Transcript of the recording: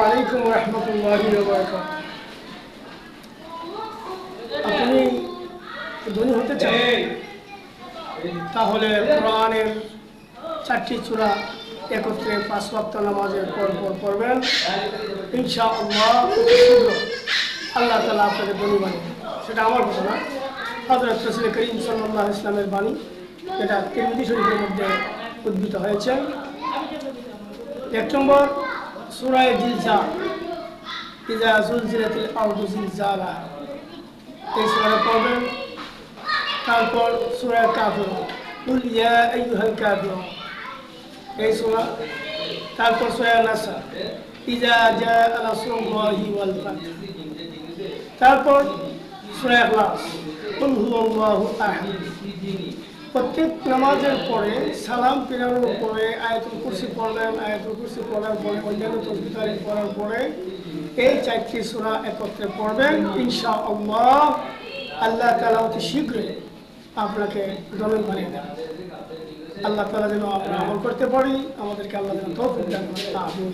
আলাইকুম ওয়া রাহমাতুল্লাহি ওয়া বারাকাতুহু। আপনি ধনী হতে চান তাহলে কোরআনের 4টি সূরা একত্রে 5 ওয়াক্ত নামাজের পর পড়বেন। ইনশাআল্লাহ আল্লাহ তাআলা আপনাকে ধনী বানাবেন। সেটা আমার কথা না, হযরত রাসূল করিম সাল্লাল্লাহু আলাইহি ওয়াসাল্লামের বাণী, এটা তিরমিজি শরীফের মধ্যে উদ্ধৃত হয়েছে। 1 নম্বর সূরা জিলজাল, ইযা যুলজিলাতিল আরদু জিলজালাহা, এই সূরা পড়বেন। তারপর সূরা কাফিরুন, কুল ইয়া আইয়ুহাল কাফিরুন, এই সূরা। তারপর সূরা নাসর, ইযা জাআ নাসরুল্লাহি ওয়াল ফাতহ। তারপর সূরা ইখলাস, কুল হুয়াল্লাহু আহাদ। প্রত্যেক নামাজের পরে সালাম ফেরানোর পরে আয়াতুল কুরসি পড়বেন। আয়াতুল কুরসি পড়ার পরে অন্যান্য তাসবিহ তাহলিল পড়ার পরে এই 4টি সূরা একত্রে পড়বেন। ইনশাআল্লাহ আল্লাহ তাআলা অতি শীঘ্রই আপনাকে ধনী বানিয়ে দেবেন। আল্লাহ তাআলা যেন আমরা আমল করতে পারি, আমাদেরকে আল্লাহ যেন তৌফিক দান করেন। আমিন।